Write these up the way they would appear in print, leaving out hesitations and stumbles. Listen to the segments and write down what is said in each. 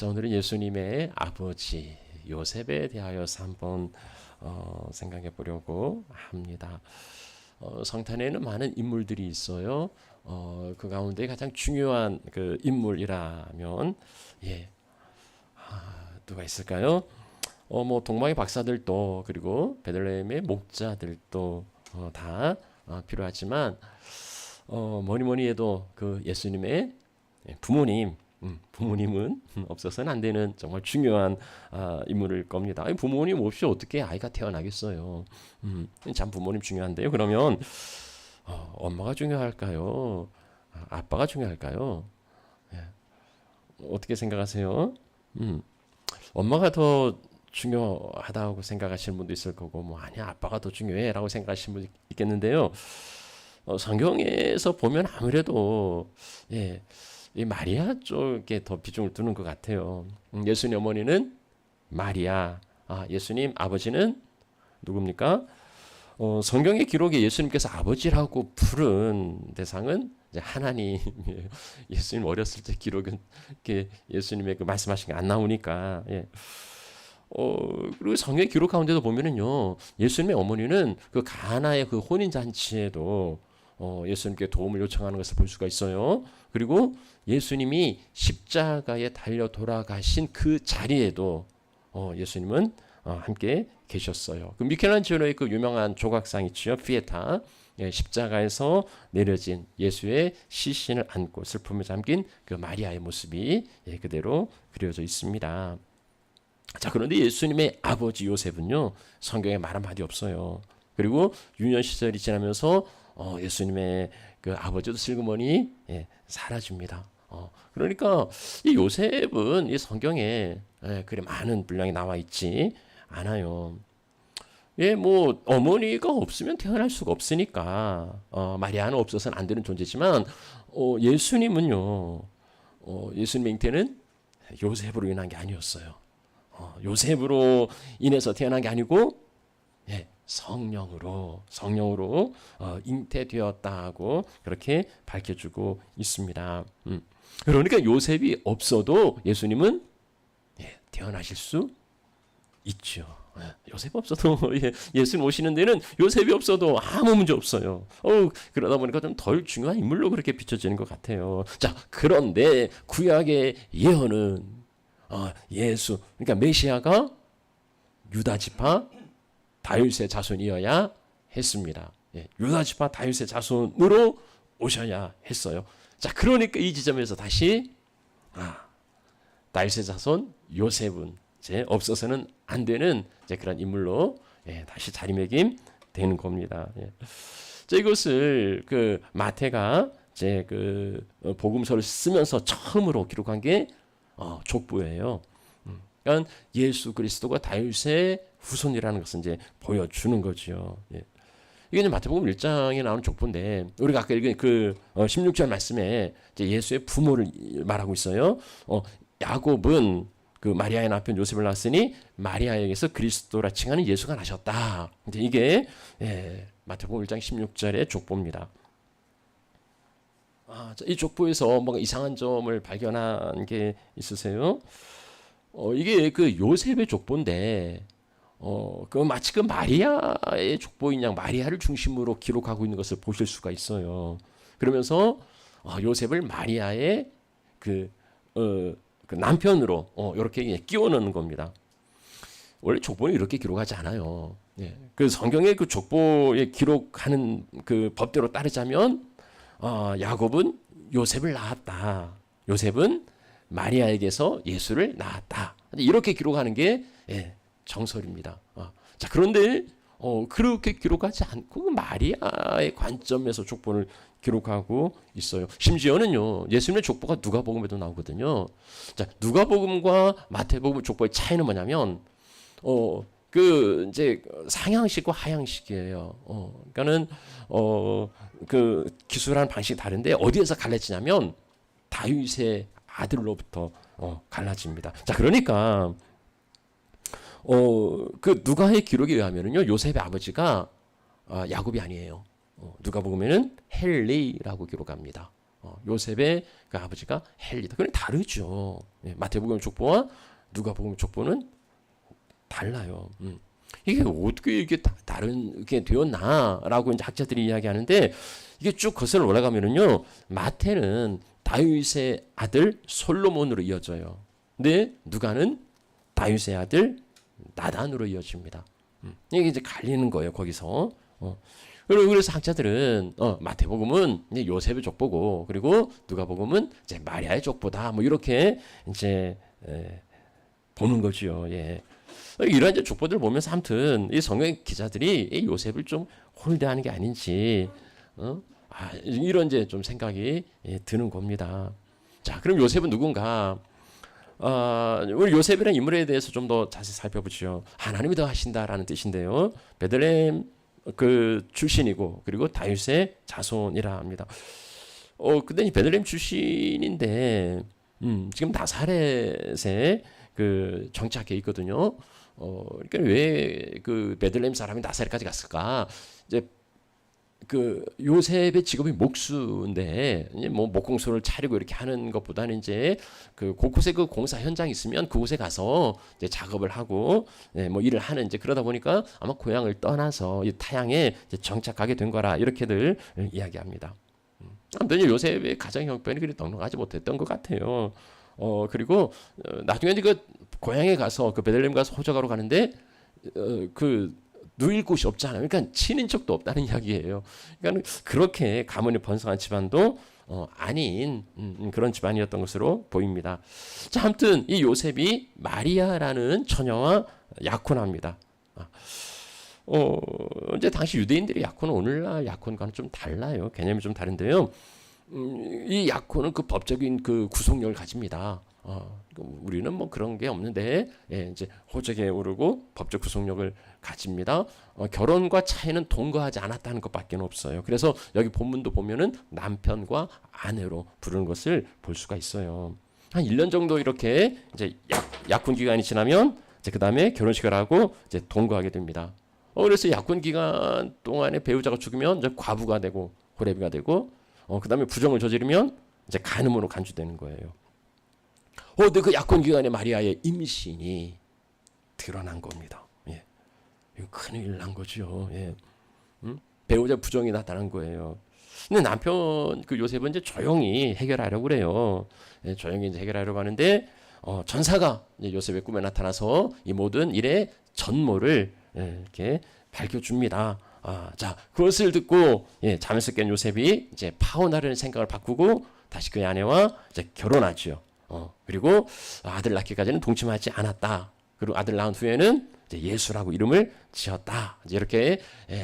자, 오늘은 예수님의 아버지 요셉에 대하여서 한번 생각해 보려고 합니다. 성탄에는 많은 인물들이 있어요. 그 가운데 가장 중요한 그 인물이라면 누가 있을까요? 뭐 동방의 박사들도 그리고 베들레헴의 목자들도 다 필요하지만 뭐니 뭐니 해도 그 예수님의 부모님은 없어서는 안 되는 정말 중요한 인물일 겁니다. 부모님 없이 어떻게 아이가 태어나겠어요? 참 부모님 중요한데요. 그러면 엄마가 중요할까요? 아빠가 중요할까요? 어떻게 생각하세요? 엄마가 더 중요하다고 생각하시는 분도 있을 거고, 뭐 아니야 아빠가 더 중요해라고 생각하시는 분도 있겠는데요. 성경에서 보면 아무래도 이 마리아 쪽에 더 비중을 두는 것 같아요. 예수님 어머니는 마리아, 예수님 아버지는 누굽니까? 성경의 기록에 예수님께서 아버지라고 부른 대상은 이제 하나님이에요. 예수님 어렸을 때 기록은 이렇게 예수님의 그 말씀하신 게 안 나오니까. 그리고 성경 기록 가운데도 보면은요, 예수님의 어머니는 그 가나의 그 혼인 잔치에도 예수님께 도움을 요청하는 것을 볼 수가 있어요. 그리고 예수님이 십자가에 달려 돌아가신 그 자리에도 예수님은 함께 계셨어요. 그 미켈란젤로의 그 유명한 조각상 있죠, 피에타. 십자가에서 내려진 예수의 시신을 안고 슬픔에 잠긴 그 마리아의 모습이 그대로 그려져 있습니다. 자, 그런데 예수님의 아버지 요셉은요, 성경에 말 한마디 없어요. 그리고 유년 시절이 지나면서 예수님의 그 아버지도 슬그머니 사라집니다. 그러니까 이 요셉은 이 성경에 그리 많은 분량이 나와 있지 않아요. 뭐 어머니가 없으면 태어날 수가 없으니까 마리아는 없어서는 안 되는 존재지만 예수님은요, 예수님의 잉태는 요셉으로 인한 게 아니었어요. 요셉으로 인해서 태어난 게 아니고 성령으로 잉태되었다고 그렇게 밝혀주고 있습니다. 그러니까 요셉이 없어도 예수님은 태어나실 수 있죠. 요셉 없어도 예수님 오시는 데는 요셉이 없어도 아무 문제 없어요. 그러다 보니까 좀 덜 중요한 인물로 그렇게 비춰지는 것 같아요. 자, 그런데 구약의 예언은 예수, 그러니까 메시아가 유다 지파 다윗의 자손이어야 했습니다. 유다 지파 다윗의 자손으로 오셔야 했어요. 자, 그러니까 이 지점에서 다시 다윗의 자손 요셉은 이제 없어서는 안 되는 이제 그런 인물로 다시 자리매김 되는 겁니다. 자, 이것을 그 마태가 이제 그 복음서를 쓰면서 처음으로 기록한 게 족보예요. 그러니까 예수 그리스도가 다윗의 후손이라는 것을 이제 보여주는 거죠. 이게 이제 마태복음 1장에 나오는 족보인데, 우리가 아까 읽은 그 16절 말씀에 이제 예수의 부모를 말하고 있어요. 야곱은 그 마리아의 남편 요셉을 낳았으니 마리아에게서 그리스도라 칭하는 예수가 나셨다. 이제 이게 마태복음 1장 16절의 족보입니다. 이 족보에서 뭔가 이상한 점을 발견한 게 있으세요? 이게 그 요셉의 족보인데, 그 마치 그 마리아의 족보인 양 마리아를 중심으로 기록하고 있는 것을 보실 수가 있어요. 그러면서 요셉을 마리아의 그 남편으로 이렇게 끼워 넣는 겁니다. 원래 족보는 이렇게 기록하지 않아요. 그 성경의 그 족보에 기록하는 그 법대로 따르자면 야곱은 요셉을 낳았다. 요셉은 마리아에게서 예수를 낳았다. 이렇게 기록하는 게 정설입니다. 자, 그런데 그렇게 기록하지 않고 마리아의 관점에서 족보를 기록하고 있어요. 심지어는요, 예수님의 족보가 누가복음에도 나오거든요. 자, 누가복음과 마태복음 족보의 차이는 뭐냐면 그 이제 상향식과 하향식이에요. 그러니까는 그 기술하는 방식이 다른데 어디에서 갈라지냐면 다윗의 아들로부터 갈라집니다. 자, 그러니까 그 누가의 기록에 의하면은요, 요셉의 아버지가 야곱이 아니에요. 누가복음에는 헬리라고 기록합니다. 요셉의 그 아버지가 헬리다. 그건 다르죠. 예, 마태복음 족보와 누가복음 족보는 달라요. 이게 어떻게 이게 다른 게 되었나라고 이제 학자들이 이야기하는데 이게 쭉 거슬러 올라가면은요 마태는 다윗의 아들 솔로몬으로 이어져요. 근데 누가는 다윗의 아들 나단으로 이어집니다. 이게 이제 갈리는 거예요 거기서. 그래서 학자들은 마태복음은 이제 요셉의 족보고 그리고 누가복음은 이제 마리아의 족보다 뭐 이렇게 이제 보는 거죠. 예. 이런 이제 족보들 보면서 아무튼 이 성경 기자들이 이 요셉을 좀 홀대하는 게 아닌지 이런 이제 좀 생각이 드는 겁니다. 자, 그럼 요셉은 누군가? 우리 요셉이라는 인물에 대해서 좀 더 자세히 살펴보죠. 하나님이 더 하신다라는 뜻인데요. 베들레헴 그 출신이고 그리고 다윗의 자손이라 합니다. 근데 이 베들레헴 출신인데 지금 나사렛에 그 정착해 있거든요. 그러니까 왜 그 베들레헴 사람이 나사렛까지 갔을까? 이제 그 요셉의 직업이 목수인데 이제 뭐 목공소를 차리고 이렇게 하는 것보다는 이제 그 곳곳에 그 공사 현장이 있으면 그곳에 가서 이제 작업을 하고 뭐 일을 하는 이제 그러다 보니까 아마 고향을 떠나서 이 타향에 이제 정착하게 된 거라 이렇게들 이야기합니다. 아무튼 요셉의 가정 형편이 그리 넉넉하지 못했던 것 같아요. 그리고 나중에 이제 그 고향에 가서 그 베들레헴 가서 호적하러 가는데 그 누일 곳이 없잖아요. 그러니까 친인척도 없다는 이야기예요. 그러니까 그렇게 가문이 번성한 집안도 아닌 그런 집안이었던 것으로 보입니다. 자, 아무튼 이 요셉이 마리아라는 처녀와 약혼합니다. 이제 당시 유대인들의 약혼은 오늘날 약혼과는 좀 달라요. 개념이 좀 다른데요. 이 약혼은 그 법적인 그 구속력을 가집니다. 우리는 뭐 그런 게 없는데 이제 호적에 오르고 법적 구속력을 가집니다. 결혼과 차이는 동거하지 않았다는 것밖에 없어요. 그래서 여기 본문도 보면은 남편과 아내로 부르는 것을 볼 수가 있어요. 한 1년 정도 이렇게 이제 약혼 기간이 지나면 이제 그 다음에 결혼식을 하고 이제 동거하게 됩니다. 그래서 약혼 기간 동안에 배우자가 죽으면 이제 과부가 되고 호레비가 되고 그 다음에 부정을 저지르면 이제 간음으로 간주되는 거예요. 근데 그 약혼 기간에 마리아의 임신이 드러난 겁니다. 예. 이거 큰일 난 거죠. 예. 배우자 부정이 나타난 거예요. 근데 남편 그 요셉은 이제 조용히 해결하려고 그래요. 예, 조용히 이제 해결하려고 하는데 전사가 이제 요셉의 꿈에 나타나서 이 모든 일의 전모를 이렇게 밝혀줍니다. 자, 그것을 듣고 잠에서 깬 요셉이 이제 파혼하려는 생각을 바꾸고 다시 그의 아내와 이제 결혼하죠. 그리고 아들 낳기까지는 동침하지 않았다. 그리고 아들 낳은 후에는 이제 예수라고 이름을 지었다. 이제 이렇게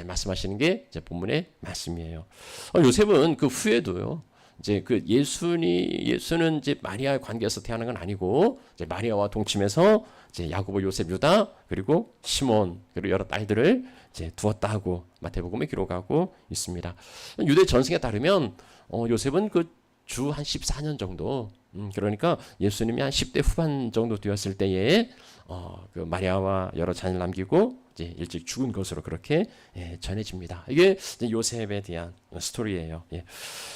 말씀하시는 게 이제 본문의 말씀이에요. 요셉은 그 후에도요. 이제 그 예수는 이제 마리아의 관계에서 태어난 건 아니고 이제 마리아와 동침해서 이제 야고보, 요셉, 유다 그리고 시몬 그리고 여러 딸들을 이제 두었다고 마태복음에 기록하고 있습니다. 유대 전승에 따르면 요셉은 그 주 한 14년 정도 그러니까 예수님이 한 10대 후반 정도 되었을 때에 그 마리아와 여러 자녀를 남기고 이제 일찍 죽은 것으로 그렇게 전해집니다. 이게 이제 요셉에 대한 스토리예요. 예.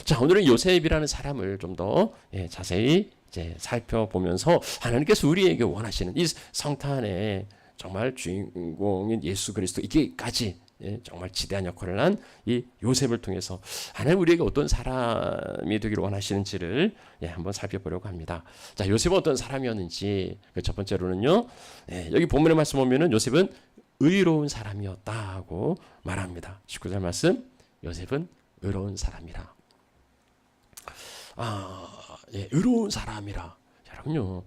자, 오늘은 요셉이라는 사람을 좀 더 자세히 이제 살펴보면서 하나님께서 우리에게 원하시는 이 성탄의 정말 주인공인 예수 그리스도 이게까지 정말 지대한 역할을 한 이 요셉을 통해서 하나님 우리에게 어떤 사람이 되기를 원하시는지를 한번 살펴보려고 합니다. 자, 요셉은 어떤 사람이었는지 그 첫 번째로는요. 여기 본문의 말씀 보면은 요셉은 의로운 사람이었다고 말합니다. 19절 말씀 요셉은 의로운 사람이라. 의로운 사람이라. 여러분요.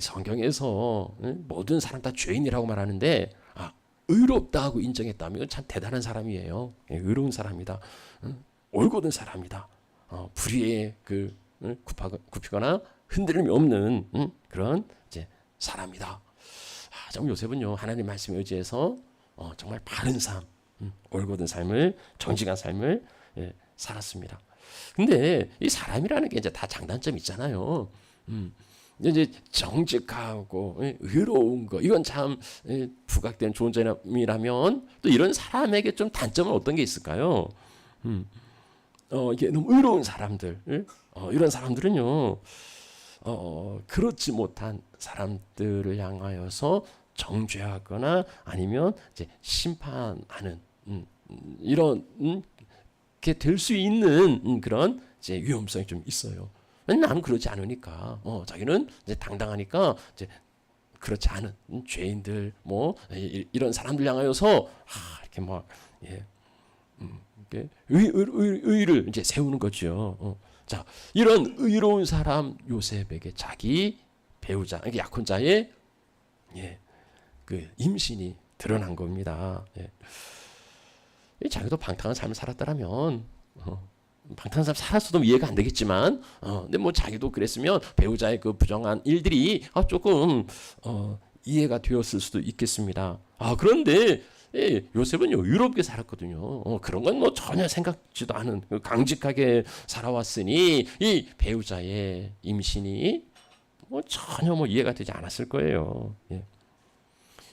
성경에서 모든 사람 다 죄인이라고 말하는데 의롭다고 인정했다면 이건 참 대단한 사람이에요. 의로운 사람이다. 올곧은 사람이다. 불의에 굽히거나 흔들림이 없는 그런 이제 사람이다. 정말 요셉은요 하나님 말씀에 의지해서 정말 바른 삶, 올곧은 삶을 정직한 삶을 살았습니다. 근데 이 사람이라는 게 이제 다 장단점이 있잖아요. 이제 정직하고 의로운 거 이건 참 부각된 좋은 점이라면 또 이런 사람에게 좀 단점은 어떤 게 있을까요? 이게 너무 의로운 사람들 이런 사람들은요, 그렇지 못한 사람들을 향하여서 정죄하거나 아니면 이제 심판하는 이런 게 될 수 있는 그런 이제 위험성이 좀 있어요. 나는 그러지 않으니까, 자기는 이제 당당하니까 이제 그렇지 않은 죄인들 뭐 이런 사람들 향하여서 이렇게 막 이렇게 의를 이제 세우는 거죠. 자, 이런 의로운 사람 요셉에게 자기 배우자, 약혼자의 그 임신이 드러난 겁니다. 자기도 방탕한 삶을 살았더라면 방탕한 삶 살았어도 이해가 안 되겠지만, 근데 뭐 자기도 그랬으면 배우자의 그 부정한 일들이 조금 이해가 되었을 수도 있겠습니다. 그런데 요셉은요 의롭게 살았거든요. 그런 건 뭐 전혀 생각지도 않은 강직하게 살아왔으니 이 배우자의 임신이 뭐 전혀 뭐 이해가 되지 않았을 거예요.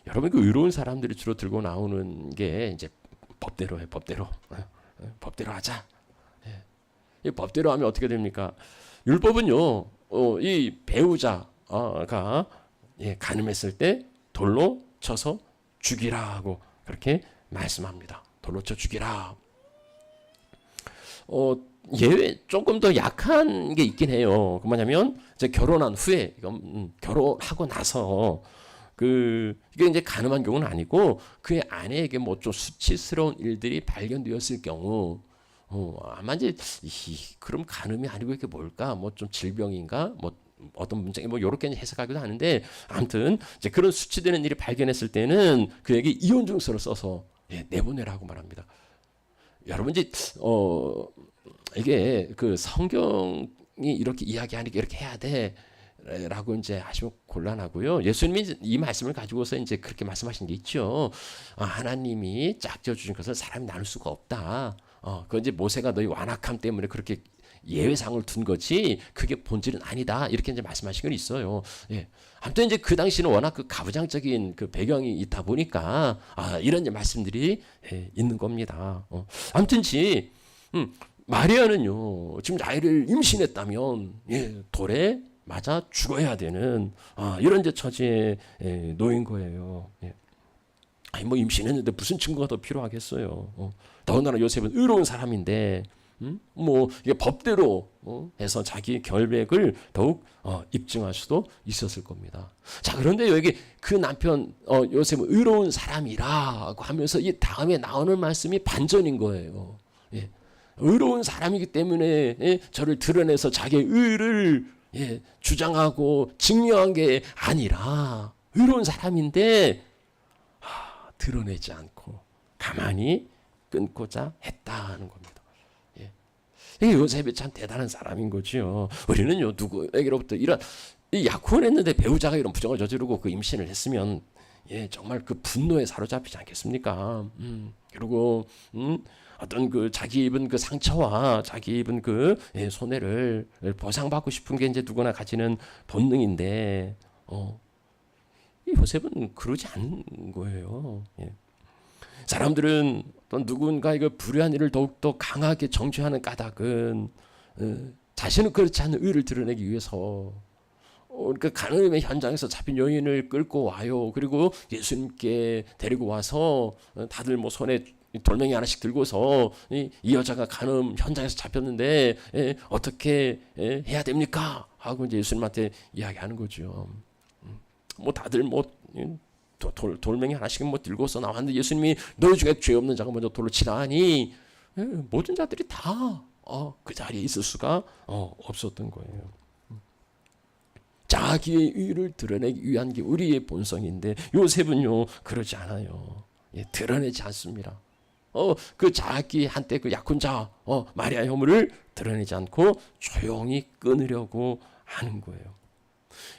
여러분 그 의로운 사람들이 주로 들고 나오는 게 이제 법대로 해, 법대로. 법대로 하자. 이 법대로 하면 어떻게 됩니까? 율법은요, 이 배우자가 간음했을 때 돌로 쳐서 죽이라고 그렇게 말씀합니다. 돌로 쳐 죽이라. 예외 조금 더 약한 게 있긴 해요. 그 뭐냐면 이제 결혼한 후에 이건 결혼하고 나서 이게 이제 가늠한 경우는 아니고 그의 아내에게 뭐 좀 수치스러운 일들이 발견되었을 경우 아마 이제 그럼 간음이 아니고 이게 뭘까? 뭐 좀 질병인가? 뭐 어떤 문제가 뭐 요렇게 해석하기도 하는데 아무튼 이제 그런 수치되는 일이 발견했을 때는 그에게 이혼 증서를 써서 내보내라고 말합니다. 여러분 이제 이게 그 성경이 이렇게 이야기하니까 이렇게 해야 돼. 라고 이제 하시면 곤란하고요. 예수님이 이 말씀을 가지고서 이제 그렇게 말씀하신 게 있죠. 하나님이 짝지어 주신 것을 사람이 나눌 수가 없다. 그건 이제 모세가 너희 완악함 때문에 그렇게 예외상을 둔 거지 그게 본질은 아니다. 이렇게 이제 말씀하신 건 있어요. 아무튼 이제 그 당시는 워낙 그 가부장적인 그 배경이 있다 보니까 이런 이제 말씀들이 있는 겁니다. 아무튼지 마리아는요 지금 아이를 임신했다면 돌에 맞아 죽어야 되는 이런 이제 처지에 놓인 거예요. 아니 뭐 임신했는데 무슨 증거가 더 필요하겠어요. 더군다나 요셉은 의로운 사람인데 뭐 이게 법대로 해서 자기 결백을 더욱 입증할 수도 있었을 겁니다. 자 그런데 여기 그 남편 요셉은 의로운 사람이라고 하면서 이 다음에 나오는 말씀이 반전인 거예요. 의로운 사람이기 때문에 저를 드러내서 자기의 의를 주장하고 증명한 게 아니라 의로운 사람인데 드러내지 않고 가만히 끊고자 했다는 겁니다. 이게 요셉이 참 대단한 사람인 거죠. 우리는요 누구에게로부터 이런 약혼했는데 배우자가 이런 부정을 저지르고 그 임신을 했으면 정말 그 분노에 사로잡히지 않겠습니까? 그리고 어떤 그 자기 입은 그 상처와 자기 입은 그 손해를 보상받고 싶은 게 이제 누구나 가지는 본능인데 이 요셉은 그러지 않은 거예요. 사람들은 또 누군가의 그 불의한 일을 더욱더 강하게 정죄하는 까닭은 자신은 그렇지 않은 의를 드러내기 위해서 그 간음의 현장에서 잡힌 여인을 끌고 와요. 그리고 예수님께 데리고 와서 다들 뭐 손에 돌멩이 하나씩 들고서 이 여자가 간음 현장에서 잡혔는데 어떻게 해야 됩니까? 하고 이제 예수님한테 이야기하는 거죠. 뭐 다들 뭐 돌멩이 하나씩 뭐 들고서 나왔는데 예수님이 너희 중에 죄 없는 자가 먼저 돌로 치라 하니 모든 자들이 다 그 자리에 있을 수가 없었던 거예요. 자기의 의를 드러내기 위한 게 우리의 본성인데 요셉은요 그러지 않아요. 드러내지 않습니다. 그 자기 한때 그 약혼자 마리아 혐오를 드러내지 않고 조용히 끊으려고 하는 거예요.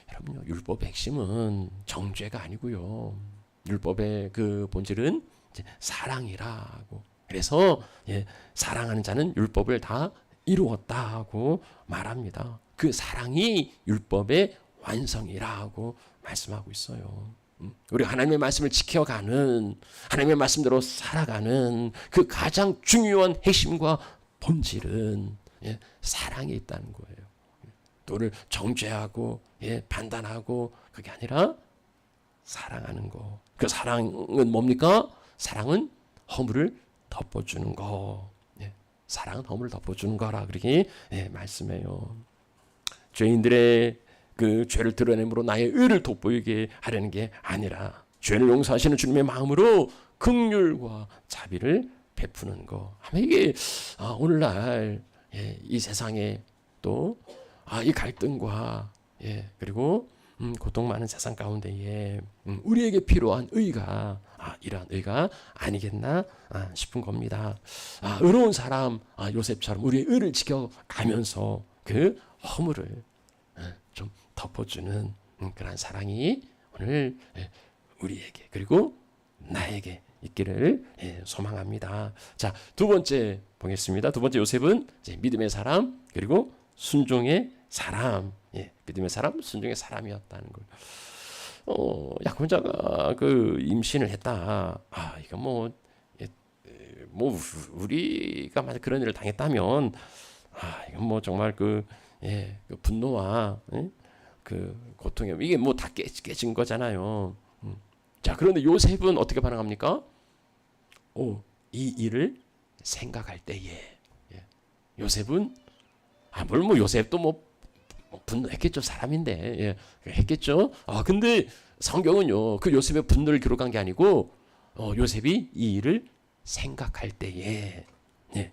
여러분요 율법의 핵심은 정죄가 아니고요. 율법의 그 본질은 이제 사랑이라고. 그래서 사랑하는 자는 율법을 다 이루었다고 말합니다. 그 사랑이 율법의 완성이라고 말씀하고 있어요. 우리 하나님의 말씀을 지켜가는 하나님의 말씀대로 살아가는 그 가장 중요한 핵심과 본질은 사랑이 있다는 거예요. 너를 정죄하고 판단하고 그게 아니라 사랑하는 거. 그 사랑은 뭡니까? 사랑은 허물을 덮어주는 거. 사랑은 허물을 덮어주는 거라 그렇게 말씀해요. 죄인들의 그 죄를 드러냄으로 나의 의를 돋보이게 하려는 게 아니라 죄를 용서하시는 주님의 마음으로 긍휼과 자비를 베푸는 거. 아마 이게 오늘날 이 세상에 또 이 갈등과 그리고 고통 많은 세상 가운데에 우리에게 필요한 의가 이러한 의가 아니겠나 싶은 겁니다. 의로운 사람 요셉처럼 우리의 의를 지켜가면서 그 허물을 좀 덮어주는 그런 사랑이 오늘 우리에게 그리고 나에게 있기를 소망합니다. 자, 두 번째 보겠습니다. 두 번째 요셉은 이제 믿음의 사람 그리고 순종의 사람, 믿음의 사람, 순종의 사람이었다는 걸. 약혼자가 그 임신을 했다. 이건 뭐 우리가 만약 그런 일을 당했다면, 이건 뭐 정말 그 분노와 그 고통이 이게 뭐 다 깨진 거잖아요. 자, 그런데 요셉은 어떻게 반응합니까? 이 일을 생각할 때에 요셉은 뭘 뭐 요셉도 뭐 분노했겠죠. 사람인데 했겠죠. 근데 성경은요 그 요셉의 분노를 기록한 게 아니고 요셉이 이 일을 생각할 때에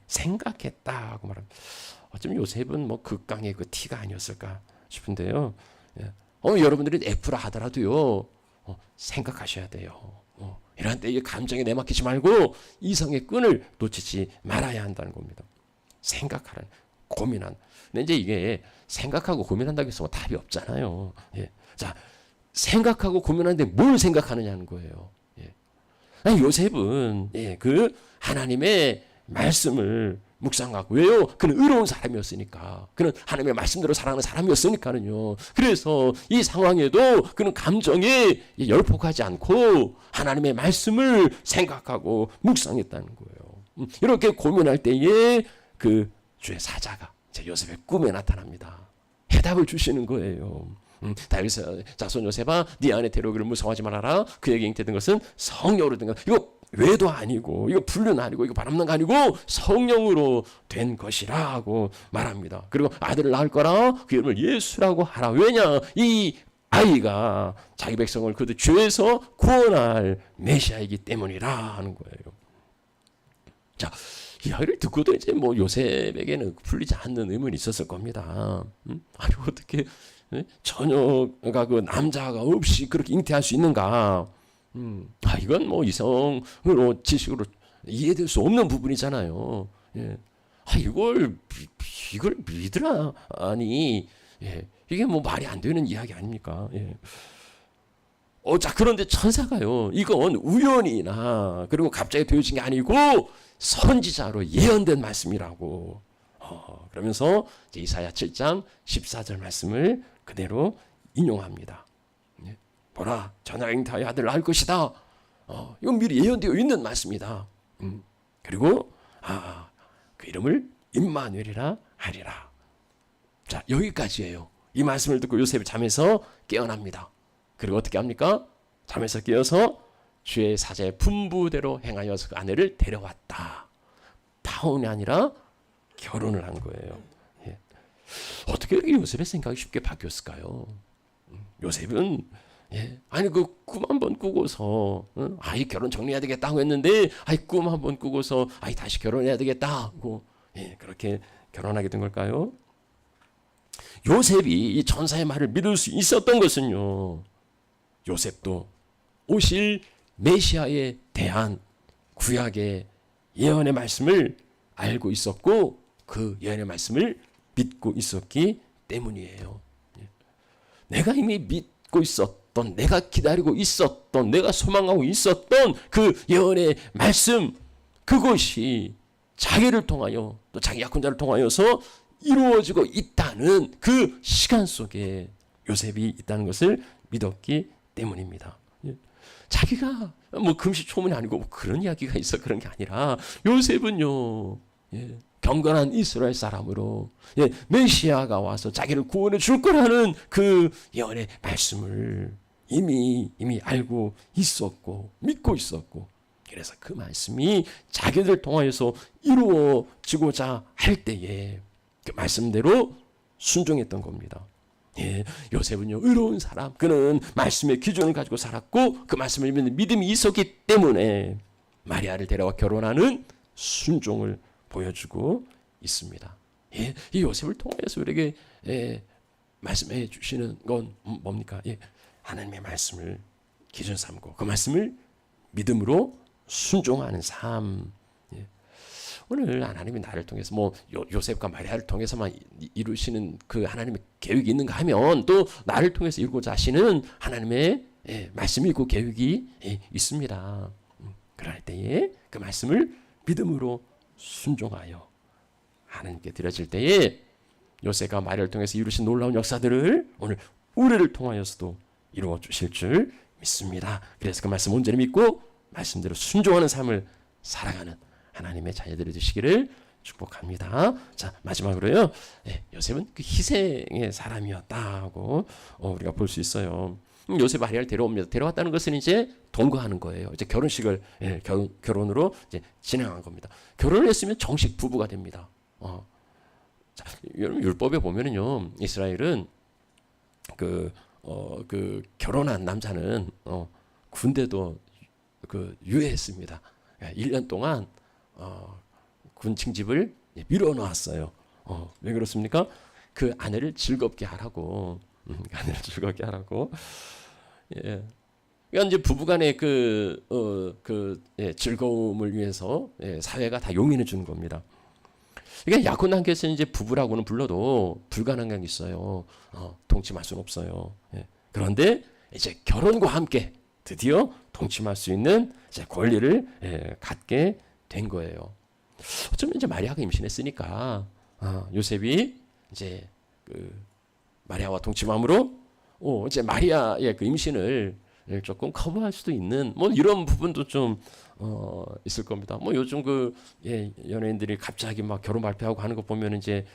생각했다고 말합니다. 어쩌면 요셉은 뭐 극강의 그 티가 아니었을까 싶은데요. 여러분들이 F라 하더라도요 생각하셔야 돼요. 이런 때 감정에 내맡기지 말고 이성의 끈을 놓치지 말아야 한다는 겁니다. 생각하는, 고민한. 근데 이제 이게 생각하고 고민한다고 해서 답이 없잖아요. 자, 생각하고 고민하는데 뭘 생각하느냐는 거예요. 요셉은 그 하나님의 말씀을 묵상하고 왜요? 그는 의로운 사람이었으니까. 그는 하나님의 말씀대로 살아가는 사람이었으니까는요. 그래서 이 상황에도 그는 감정에 열폭하지 않고 하나님의 말씀을 생각하고 묵상했다는 거예요. 이렇게 고민할 때에 그 주의 사자가 요셉의 꿈에 나타납니다. 해답을 주시는 거예요. 다윗의 자손 요셉아, 네 안에 데려오기를 무서워하지 말아라. 그에게 잉태된 것은 성령으로 된 것. 이거 외도 아니고, 이거 불륜 아니고, 이거 바람난 거 아니고 성령으로 된 것이라고 말합니다. 그리고 아들을 낳을 거라. 그 이름을 예수라고 하라. 왜냐? 이 아이가 자기 백성을 그들 죄에서 구원할 메시아이기 때문이라 하는 거예요. 자, 이 이야기를 듣고도 이제 뭐 요셉에게는 풀리지 않는 의문이 있었을 겁니다. 아니 어떻게 처녀가 그 남자가 없이 그렇게 잉태할 수 있는가? 이건 뭐 이성으로 지식으로 이해될 수 없는 부분이잖아요. 이걸 믿으라 아니 이게 뭐 말이 안 되는 이야기 아닙니까? 자, 그런데 천사가요, 이건 우연이나 그리고 갑자기 되어진 게 아니고 선지자로 예언된 말씀이라고. 그러면서 이제 이사야 7장 14절 말씀을 그대로 인용합니다. 보라, 처녀가 잉태하여 아들을 낳을 것이다. 이건 미리 예언되어 있는 말씀이다. 그리고 그 이름을 임마누엘이라 하리라. 자, 여기까지예요. 이 말씀을 듣고 요셉이 잠에서 깨어납니다. 그리고 어떻게 합니까? 잠에서 깨어서 주의 사자의 분부대로 행하여서 그 아내를 데려왔다. 파혼이 아니라 결혼을 한 거예요. 어떻게 이렇게 요셉의 생각이 쉽게 바뀌었을까요? 요셉은 아니 그 꿈 한번 꾸고서 아이 결혼 정리해야 되겠다고 했는데 꿈 한번 꾸고서 다시 결혼해야 되겠다 하고 그렇게 결혼하게 된 걸까요? 요셉이 이 천사의 말을 믿을 수 있었던 것은요, 요셉도 오실 메시아에 대한 구약의 예언의 말씀을 알고 있었고 그 예언의 말씀을 믿고 있었기 때문이에요. 내가 이미 믿고 있었던, 내가 기다리고 있었던, 내가 소망하고 있었던 그 예언의 말씀, 그것이 자기를 통하여 또 자기 약혼자를 통하여서 이루어지고 있다는 그 시간 속에 요셉이 있다는 것을 믿었기 때문입니다. 자기가 뭐 금시초문이 아니고 뭐 그런 이야기가 있어 그런 게 아니라 요셉은요 경건한 이스라엘 사람으로 메시아가 와서 자기를 구원해 줄 거라는 그 예언의 말씀을 이미 알고 있었고 믿고 있었고, 그래서 그 말씀이 자기들 통하여서 이루어지고자 할 때에 그 말씀대로 순종했던 겁니다. 요셉은요, 의로운 사람, 그는 말씀의 기준을 가지고 살았고 그 말씀을 믿는 믿음이 있었기 때문에 마리아를 데려와 결혼하는 순종을 보여주고 있습니다. 이 요셉을 통해서 우리에게 말씀해 주시는 건 뭡니까? 하나님의 말씀을 기준 삼고 그 말씀을 믿음으로 순종하는 삶. 오늘 하나님이 나를 통해서 요셉과 마리아를 통해서만 이루시는 그 하나님의 계획이 있는가 하면 또 나를 통해서 이루고자 하시는 하나님의 말씀이 있고 계획이 있습니다. 그럴 때에 그 말씀을 믿음으로 순종하여 하나님께 드려질 때에 요셉과 마리아를 통해서 이루신 놀라운 역사들을 오늘 우리를 통하여서도 이루어 주실 줄 믿습니다. 그래서 그 말씀 온전히 믿고 말씀대로 순종하는 삶을 살아가는 하나님의 자녀들이 되시기를 축복합니다. 자, 마지막으로요, 요셉은 그 희생의 사람이었다고 우리가 볼 수 있어요. 요셉 마리아를 데려옵니다. 데려왔다는 것은 이제 동거하는 거예요. 이제 결혼식을 결혼으로 이제 진행한 겁니다. 결혼을 했으면 정식 부부가 됩니다. 자, 여러분 율법에 보면은요, 이스라엘은 그 결혼한 남자는 군대도 유예했습니다. 1년 동안 군 징집을 미뤄놓았어요. 왜 그렇습니까? 그 아내를 즐겁게 하라고. 아내를 즐겁게 하라고. 그러니까 이제 부부간의 즐거움을 위해서 사회가 다 용인해 주는 겁니다. 그러니까 약혼 단계에서 이제 부부라고는 불러도 불가능한 게 있어요. 동침할 수는 없어요. 그런데 이제 결혼과 함께 드디어 동침할 수 있는 이제 권리를 갖게 된 거예요. 어쩌면 이제 마리아가 임신했으니까 요셉이 이제 마리아와 동침함으로 이제 마리아의 그 임신을 조금 커버할 수도 있는 이런 부분도 좀 있을 겁니다. 요즘 연예인들이 갑자기 막 결혼 발표하고 하는 거 보면 이제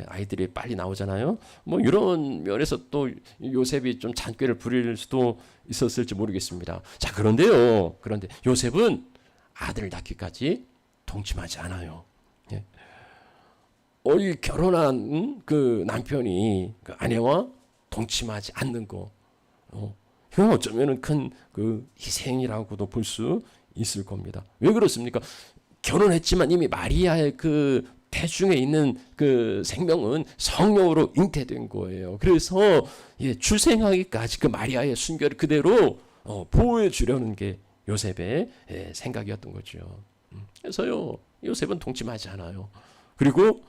아이들이 빨리 나오잖아요. 이런 면에서 또 요셉이 좀 잔꾀를 부릴 수도 있었을지 모르겠습니다. 자, 그런데 요셉은 아들을 낳기까지 동침하지 않아요. 이 결혼한 그 남편이 그 아내와 동침하지 않는 거, 이건 어쩌면은 큰 그 희생이라고도 볼 수 있을 겁니다. 왜 그렇습니까? 결혼했지만 이미 마리아의 그 태중에 있는 그 생명은 성령으로 잉태된 거예요. 그래서 출생하기까지 그 마리아의 순결을 그대로 보호해 주려는 게 요셉의 생각이었던 거죠. 그래서요, 요셉은 동침하지 않아요. 그리고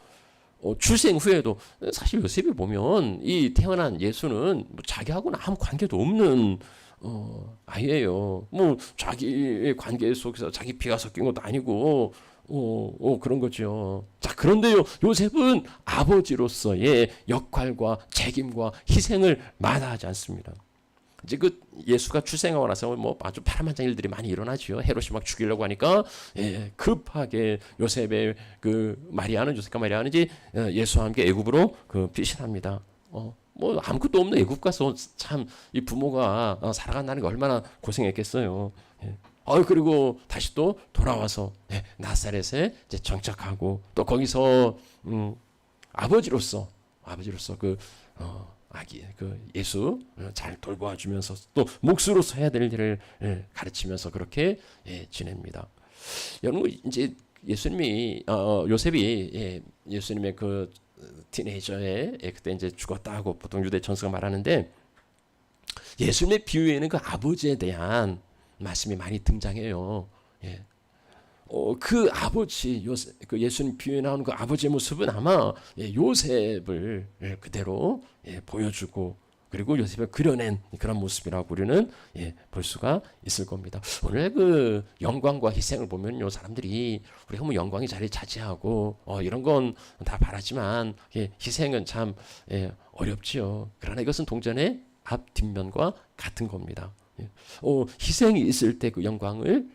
출생 후에도 사실 요셉이 보면 이 태어난 예수는 자기하고는 아무 관계도 없는 아이예요. 자기의 관계 속에서 자기 피가 섞인 것도 아니고 그런 거죠. 자, 그런데요, 요셉은 아버지로서의 역할과 책임과 희생을 마다하지 않습니다. 이제 그 예수가 출생하고 나서 아주 파란만장 일들이 많이 일어나죠. 헤롯이 막 죽이려고 하니까 급하게 요셉의 요셉과 마리아는 이제 예수와 함께 애굽으로 피신합니다. 아무것도 없는 애굽 가서 참 이 부모가 살아간다는 게 얼마나 고생했겠어요. 그리고 다시 또 돌아와서 나사렛에 이제 정착하고 또 거기서 아버지로서 아기 예수 잘 돌보아 주면서 또 목수로서 해야 될 일을 가르치면서 그렇게 지냅니다. 여러분 이제 요셉이 예수님의 그 티네이저에 그때 이제 죽었다고 보통 유대 전서가 말하는데, 예수님의 비유에는 그 아버지에 대한 말씀이 많이 등장해요. 그 아버지 예수님 비유에 나오는 그 아버지의 모습은 아마 요셉을 그대로 보여주고, 그리고 요셉을 그려낸 그런 모습이라고 우리는 볼 수가 있을 겁니다. 오늘 그 영광과 희생을 보면요, 사람들이 우리가 영광이 자리 차지하고 이런 건 다 바라지만 희생은 참 어렵지요. 그러나 이것은 동전의 앞 뒷면과 같은 겁니다. 희생이 있을 때 그 영광을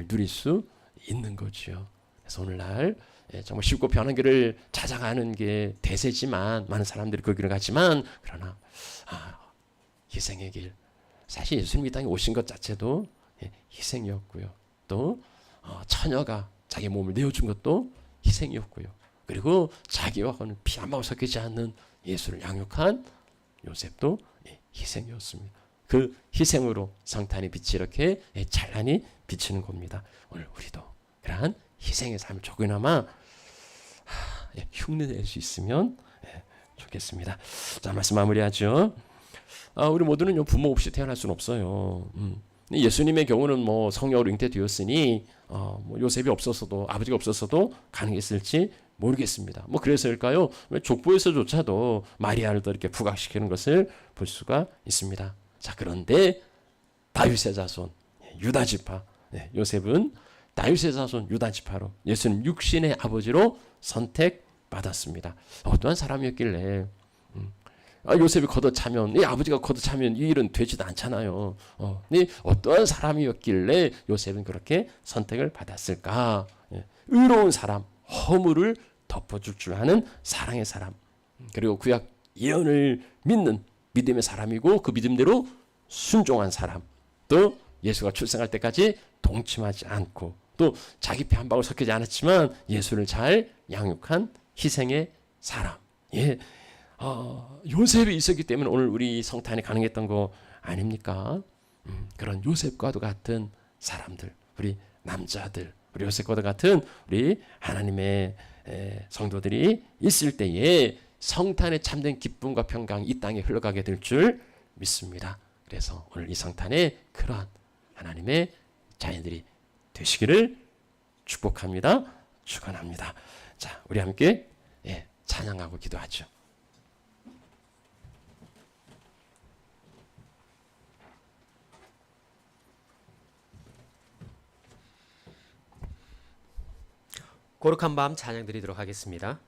누릴 수 있는 거지요. 그래서 오늘날 정말 쉽고 편한 길을 찾아가는 게 대세지만 많은 사람들이 그 길을 가지만 그러나 희생의 길 사실 예수님이 이 땅에 오신 것 자체도 희생이었고요. 또 처녀가 자기 몸을 내어준 것도 희생이었고요. 그리고 자기와는 피 한 방울 섞이지 않는 예수를 양육한 요셉도 희생이었습니다. 그 희생으로 성탄의 빛이 이렇게 찬란히 비치는 겁니다. 오늘 우리도 그러한 희생의 삶을 조금이나마 흉내낼 수 있으면 좋겠습니다. 자, 말씀 마무리하죠. 우리 모두는 부모 없이 태어날 수는 없어요. 예수님의 경우는 뭐 성령으로 잉태되었으니 뭐 요셉이 없었어도 아버지가 없었어도 가능했을지 모르겠습니다. 뭐 그래서일까요? 족보에서조차도 마리아를 더 이렇게 부각시키는 것을 볼 수가 있습니다. 자, 그런데 다윗의 자손 유다 지파 요셉은 다윗의 자손 유다 지파로 예수님 육신의 아버지로 선택받았습니다. 어떠한 사람이었길래 요셉이 걷어차면 이 아버지가 걷어차면 이 일은 되지도 않잖아요. 어떠한 사람이었길래 요셉은 그렇게 선택을 받았을까? 의로운 사람, 허물을 덮어줄 줄 아는 사랑의 사람, 그리고 구약 예언을 믿는 믿음의 사람이고 그 믿음대로 순종한 사람, 또 예수가 출생할 때까지 동침하지 않고 또 자기 피 한 방울 섞이지 않았지만 예수를 잘 양육한 희생의 사람. 요셉이 있었기 때문에 오늘 우리 성탄이 가능했던 거 아닙니까? 그런 요셉과도 같은 사람들, 우리 남자들, 우리 요셉과도 같은 우리 하나님의 성도들이 있을 때에 성탄의 참된 기쁨과 평강이 이 땅에 흘러가게 될 줄 믿습니다. 그래서 오늘 이 성탄에 그러한 하나님의 자녀들이 되시기를 축복합니다. 축원합니다. 자, 우리 함께 찬양하고 기도하죠. 거룩한 밤 찬양 드리도록 하겠습니다.